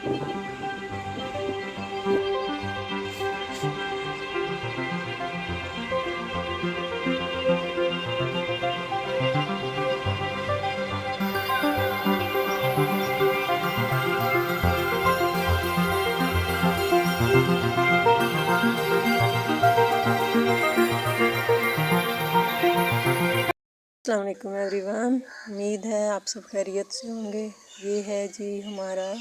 अस्सलाम वालेकुम एवरीवन, उम्मीद है आप सब खैरियत से होंगे। ये है जी हमारा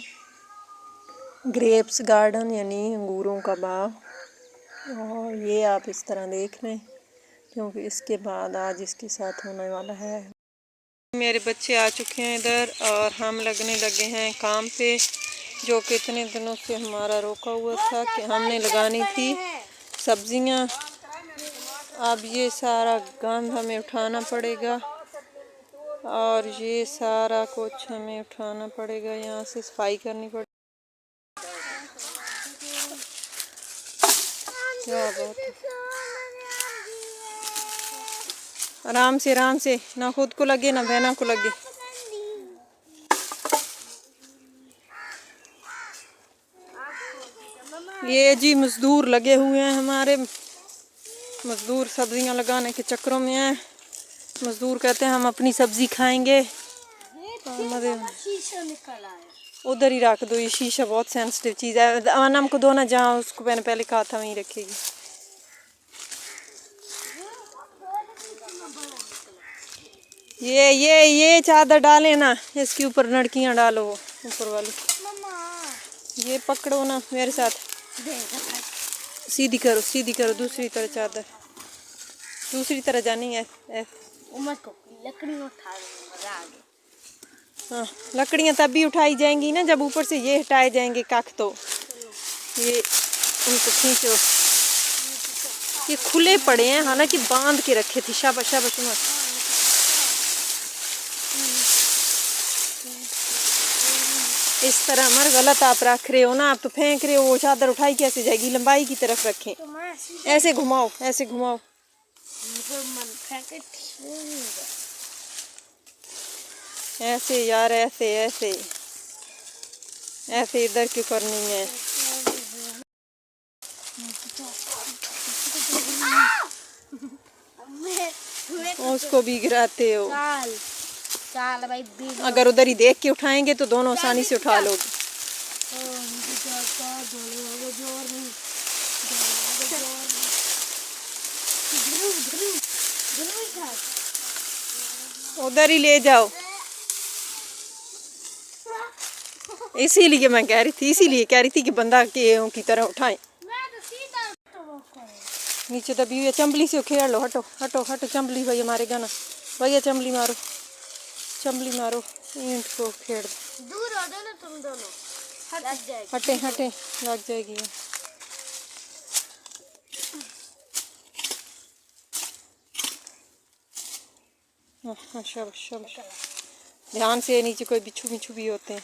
ग्रेप्स गार्डन यानी अंगूरों का बाग, और ये आप इस तरह देख लें क्योंकि इसके बाद आज इसके साथ होने वाला है। मेरे बच्चे आ चुके हैं इधर और हम लगने लगे हैं काम पे, जो कि इतने दिनों से हमारा रोका हुआ था कि हमने लगानी थी सब्जियां। अब ये सारा गंद हमें उठाना पड़ेगा और ये सारा कुछ हमें उठाना पड़ेगा, यहाँ से सफाई करनी पड़ेगी। क्या बात है, आराम से, ना खुद को लगे ना बहना को लगे। ये जी मजदूर लगे हुए हैं, हमारे मजदूर सब्जियां लगाने के चक्करों में हैं। मजदूर कहते हैं हम अपनी सब्जी खाएंगे। उधर ही रख दो, ये शीशा बहुत सेंसिटिव चीज़ है। आनम को दो ना, जहाँ उसको मैंने पहले कहा था वहीं रखेगी। ये चादर डाले ना, इसके ऊपर लड़कियां डालो, ऊपर वाली। ये पकड़ो ना मेरे साथ, सीधी करो दूसरी तरह चादर, दूसरी तरह जानी है। हाँ, लकड़ियाँ तभी उठाई जाएंगी ना जब ऊपर से ये हटाए जाएंगे कख। तो ये उनको खींचो, ये खुले पड़े हैं, हालांकि बांध के रखे थे। शाबाश मत। इस तरह मर गलत आप रख रहे हो ना, आप तो फेंक रहे हो। वो चादर उठाई कैसे जाएगी? लंबाई की तरफ रखें, ऐसे घुमाओ। ऐसे यार, ऐसे इधर क्यों करनी है? उसको भी गिराते हो। भाई, अगर उधर ही देख के उठाएंगे तो दोनों आसानी से उठा लोगे। उधर ही ले जाओ। इसीलिए मैं कह रही थी कि बंदा के की तरह उठाएं। नीचे दबी हुई है, चंबली से खेल लो। हटो चंबली भाई, हमारे गाना भैया, चंबली मारो, ईंट को खेड़ दो। दूर हो ना तुम दोनों, हटे लग जाएगी। शाबाश, ध्यान से, नीचे कोई बिच्छू भी होते हैं।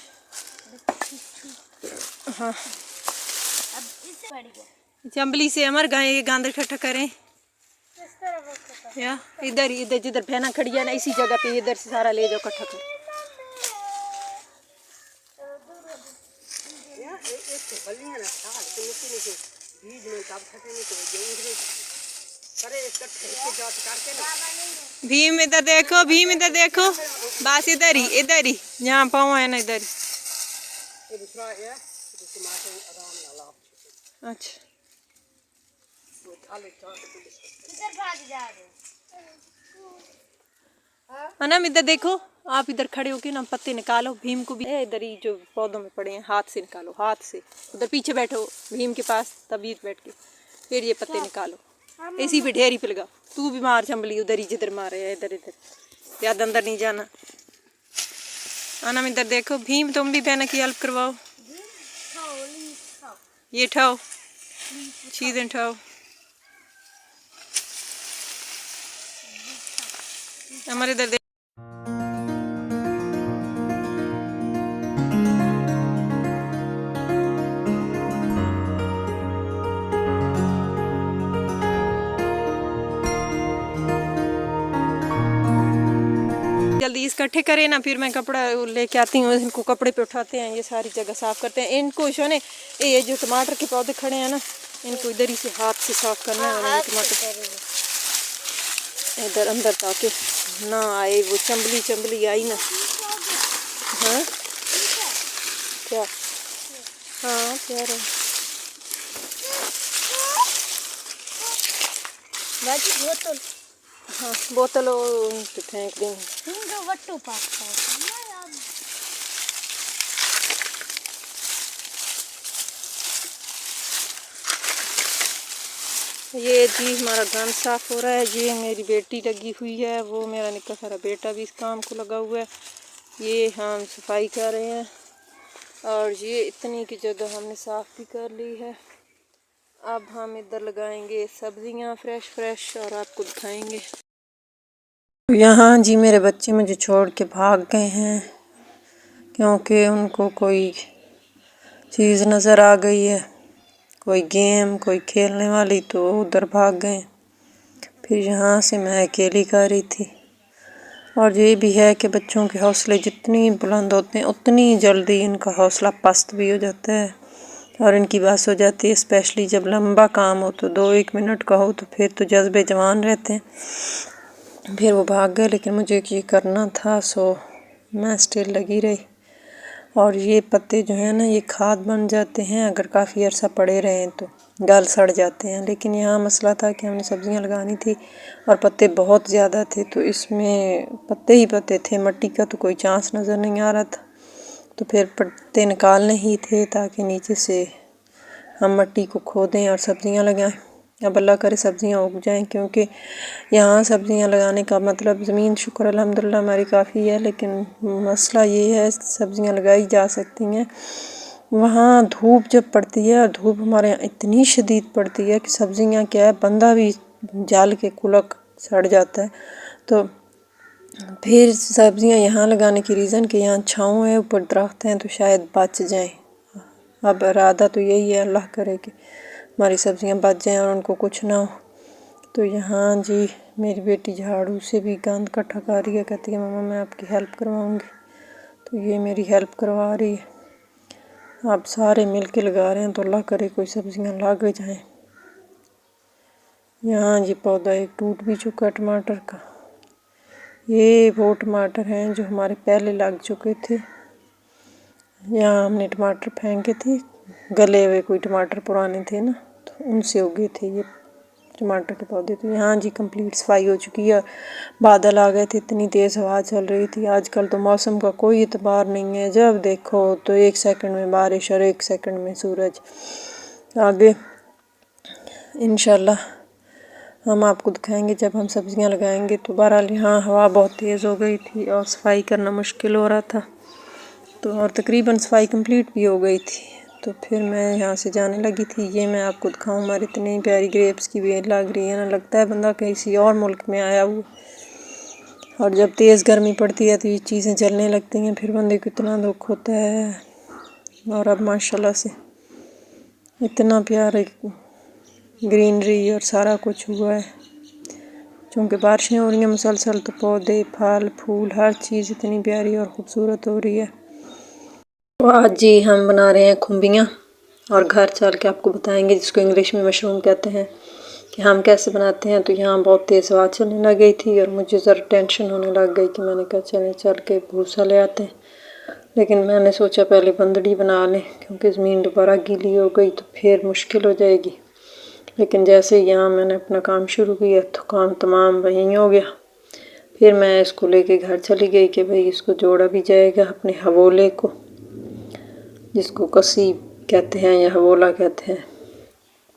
हाँ, चंबली से अमर गाय ये गांध इकट्ठा करें या इधर जिधर बहना खड़ी है ना, इसी जगह पे इधर से सारा ले जाओ इकट्ठा कर। भीम इधर देखो, बस इधर ही यहाँ पाँव है ना, इधर ही। अच्छा, अनम इधर देखो, आप इधर खड़े होके ना पत्ते निकालो। भीम को भी इधर ही जो पौधों में पड़े हैं, हाथ से निकालो, हाथ से। उधर पीछे बैठो भीम के पास, तभी बैठ के फिर ये पत्ते निकालो। इसी पे ढेरी पे लगाओ। तू भी मार चंबली, उधर ही जिधर मारे है, इधर याद, अंदर नहीं जाना। अनम इधर देखो, भीम तुम भी बहना की हेल्प करवाओ। ये उठाओ, चीजें उठाओ। हमारे इधर जल्दी इकट्ठे करें ना, फिर मैं कपड़ा लेके आती हूँ, इनको कपड़े पे उठाते हैं, ये सारी जगह साफ करते हैं। इनको शोने ये जो टमाटर के पौधे खड़े हैं ना, इनको इधर ही से हाथ से साफ करने वाले टमाटर इधर अंदर, ताकि ना आए वो चंबली आई ना। हाँ क्या? हाँ प्यारा बोतल, हाँ बोतल फेंक देंगे। ये जी हमारा गंद साफ हो रहा है। ये मेरी बेटी लगी हुई है, वो मेरा निक्का सारा बेटा भी इस काम को लगा हुआ है। ये हम सफाई कर रहे हैं और ये इतनी की जगह हमने साफ भी कर ली है। अब हम इधर लगाएंगे सब्जियां फ्रेश और आपको दिखाएंगे। यहाँ जी मेरे बच्चे मुझे छोड़ के भाग गए हैं, क्योंकि उनको कोई चीज़ नज़र आ गई है, कोई गेम, कोई खेलने वाली, तो उधर भाग गए। फिर यहाँ से मैं अकेली कर रही थी। और ये भी है कि बच्चों के हौसले जितनी बुलंद होते हैं उतनी जल्दी इनका हौसला पस्त भी हो जाता है और इनकी बस हो जाती है। स्पेशली जब लंबा काम हो तो 2-1 मिनट का हो तो फिर तो जज्बे जवान रहते हैं। फिर वो भाग गए, लेकिन मुझे ये करना था, सो मैं स्टिल लगी रही। और ये पत्ते जो है ना, ये खाद बन जाते हैं, अगर काफ़ी अर्सा पड़े रहें तो गल सड़ जाते हैं। लेकिन यहाँ मसला था कि हमने सब्जियां लगानी थी और पत्ते बहुत ज़्यादा थे, तो इसमें पत्ते ही पत्ते थे, मिट्टी का तो कोई चांस नज़र नहीं आ रहा था। तो फिर पत्ते निकालने ही थे ताकि नीचे से हम मिट्टी को खोदें और सब्जियां लगाएं। अब अल्लाह करे सब्जियां उग जाएं, क्योंकि यहाँ सब्जियां लगाने का मतलब ज़मीन शुक्र अल्हम्दुलिल्लाह हमारी काफ़ी है, लेकिन मसला ये है सब्जियां लगाई जा सकती हैं। वहाँ धूप जब पड़ती है, और धूप हमारे यहाँ इतनी शदीद पड़ती है कि सब्जियां क्या है, बंदा भी जल के कुलक सड़ जाता है। तो फिर सब्जियां यहाँ लगाने की रीज़न कि यहाँ छाँव है, ऊपर दरख्त हैं, तो शायद बच जाएं। अब इरादा तो यही है, अल्लाह करे कि हमारी सब्जियां बच जाएं और उनको कुछ ना हो। तो यहाँ जी मेरी बेटी झाड़ू से भी गंद इकट्ठा कर रही है, कहती है मम्मा मैं आपकी हेल्प करवाऊँगी। तो ये मेरी हेल्प करवा रही है। आप सारे मिल के लगा रहे हैं, तो अल्लाह करे कोई सब्जियां लग जाएं। यहाँ जी पौधा एक टूट भी चुका है टमाटर का। ये वो टमाटर हैं जो हमारे पहले लग चुके थे। यहाँ हमने टमाटर फेंके थे, गले हुए कोई टमाटर पुराने थे ना, तो उनसे उगे थे ये टमाटर के पौधे। तो यहाँ जी कंप्लीट सफाई हो चुकी है। बादल आ गए थे, इतनी तेज़ हवा चल रही थी। आजकल तो मौसम का कोई एतबार नहीं है, जब देखो तो 1 सेकंड में बारिश और 1 सेकंड में सूरज। आगे इंशाल्लाह हम आपको दिखाएंगे जब हम सब्जियां लगाएंगे। तो बहरहाल यहाँ हवा बहुत तेज़ हो गई थी और सफाई करना मुश्किल हो रहा था, तो और तकरीबन सफाई कंप्लीट भी हो गई थी। तो फिर मैं यहाँ से जाने लगी थी। ये मैं आपको दिखाऊँ, हमारी इतनी प्यारी ग्रेप्स की बेल लग रही है ना, लगता है बंदा किसी और मुल्क में आया हुआ। और जब तेज़ गर्मी पड़ती है तो ये चीज़ें जलने लगती हैं, फिर बंदे को इतना दुख होता है। और अब माशाल्लाह से इतना प्यारा ग्रीनरी और सारा कुछ हुआ है, चूँकि बारिशें हो रही हैं मुसलसल, तो पौधे फल फूल हर चीज़ इतनी प्यारी और ख़ूबसूरत हो रही है। तो आज जी हम बना रहे हैं खुम्बियाँ, और घर चल के आपको बताएंगे, जिसको इंग्लिश में मशरूम कहते हैं, कि हम कैसे बनाते हैं। तो यहाँ बहुत तेज़ हवा चलने लग गई थी और मुझे ज़रा टेंशन होने लग गई कि मैंने कहा चल के भूसा ले आते हैं। लेकिन मैंने सोचा पहले बंदड़ी बना लें, क्योंकि ज़मीन दोबारा गीली हो गई तो फिर मुश्किल हो जाएगी। लेकिन जैसे यहाँ मैंने अपना काम शुरू किया तो काम तमाम वहीं हो गया। फिर मैं इसको लेके घर चली गई कि भाई इसको जोड़ा भी जाएगा अपने हवोले को, जिसको कसी कहते हैं या हवोला कहते हैं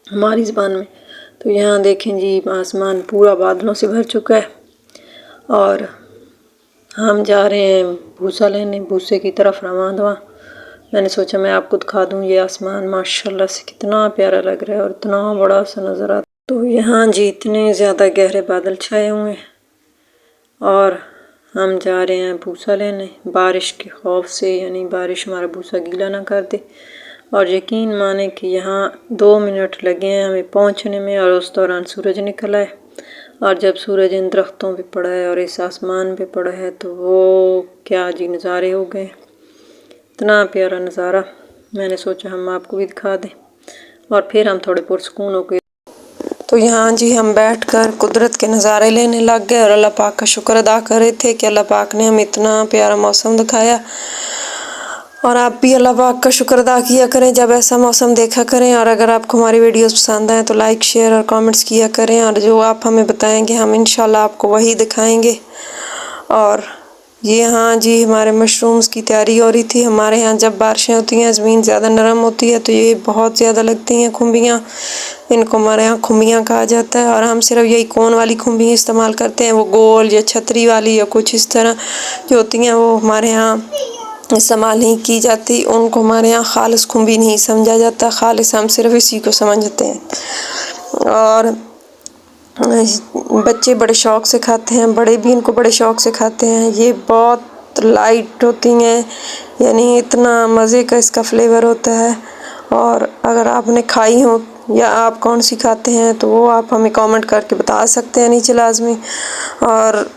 हमारी ज़बान में। तो यहाँ देखें जी आसमान पूरा बादलों से भर चुका है और हम जा रहे हैं भूसा लेने, भूसे की तरफ रवां। मैंने सोचा मैं आपको दिखा दूँ ये आसमान माशाल्लाह से कितना प्यारा लग रहा है और इतना बड़ा सा नज़र आता। तो यहाँ जी इतने ज़्यादा गहरे बादल छाए हुए हैं और हम जा रहे हैं भूसा लेने, बारिश के खौफ से, यानी बारिश हमारा भूसा गीला ना कर दे। और यकीन माने कि यहाँ 2 मिनट लगे हैं हमें पहुँचने में, और उस दौरान सूरज निकला है और जब सूरज इन दरख्तों पे पड़ा है और इस आसमान पे पड़ा है तो वो क्या जी नज़ारे हो गए। इतना प्यारा नज़ारा, मैंने सोचा हम आपको भी दिखा दें और फिर हम थोड़े पुरसकून हो गए। तो यहाँ जी हम बैठकर कुदरत के नज़ारे लेने लग गए और अल्लाह पाक का शुक्र अदा कर रहे थे कि अल्लाह पाक ने हमें इतना प्यारा मौसम दिखाया। और आप भी अल्लाह पाक का शुक्र अदा किया करें, जब ऐसा मौसम देखा करें। और अगर आपको हमारी वीडियोस पसंद आए तो लाइक शेयर और कमेंट्स किया करें, और जो आप हमें बताएंगे हम इंशाल्लाह आपको वही दिखाएंगे। और ये यहाँ जी हमारे मशरूम्स की तैयारी हो रही थी। हमारे यहाँ जब बारिशें होती हैं, ज़मीन ज़्यादा नरम होती है तो ये बहुत ज़्यादा लगती हैं खुम्बियाँ। इनको हमारे यहाँ खुम्बियाँ कहा जाता है। और हम सिर्फ यही कोन वाली खुम्बियाँ इस्तेमाल करते हैं, वो गोल या छतरी वाली या कुछ इस तरह जो होती हैं वो हमारे यहाँ इस्तेमाल नहीं की जाती। उनको हमारे यहाँ खालिस खुम्बी नहीं समझा जाता, खालिस हम सिर्फ इसी को समझते हैं। और बच्चे बड़े शौक़ से खाते हैं, बड़े भी इनको बड़े शौक़ से खाते हैं। ये बहुत लाइट होती हैं, यानी इतना मज़े का इसका फ्लेवर होता है। और अगर आपने खाई हो या आप कौन सी खाते हैं तो वो आप हमें कमेंट करके बता सकते हैं नीचे लाजमी। और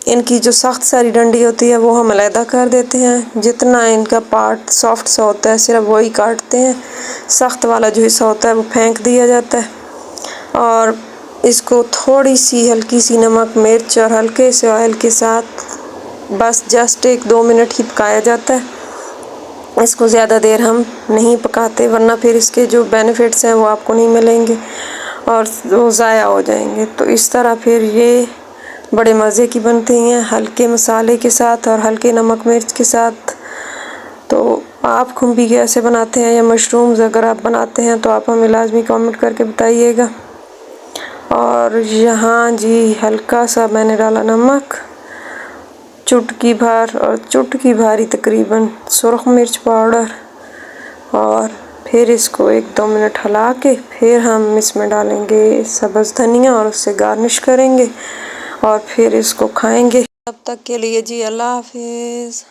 इनकी जो सख्त सारी डंडी होती है वो हम अलहदा कर देते हैं। जितना इनका पार्ट सॉफ्ट सा होता है सिर्फ वही काटते हैं, सख्त वाला जो हिस्सा होता है वो फेंक दिया जाता है। और इसको थोड़ी सी हल्की सी नमक मिर्च और हल्के से ऑयल के साथ बस जस्ट 1-2 मिनट ही पकाया जाता है। इसको ज़्यादा देर हम नहीं पकाते, वरना फिर इसके जो बेनिफिट्स हैं वो आपको नहीं मिलेंगे और वो ज़ाया हो जाएंगे। तो इस तरह फिर ये बड़े मज़े की बनती हैं, हल्के मसाले के साथ और हल्के नमक मिर्च के साथ। तो आप खुम्बी कैसे बनाते हैं या मशरूम्स अगर आप बनाते हैं तो आप हमें लाजमी कमेंट करके बताइएगा। और यहाँ जी हल्का सा मैंने डाला नमक, चुटकी भर और चुटकी भारी तकरीबन सुरख मिर्च पाउडर। और फिर इसको 1-2 मिनट हिला के फिर हम इसमें डालेंगे सब्ज़ धनिया और उससे गार्निश करेंगे और फिर इसको खाएंगे। तब तक के लिए जी अल्लाह हाफिज़।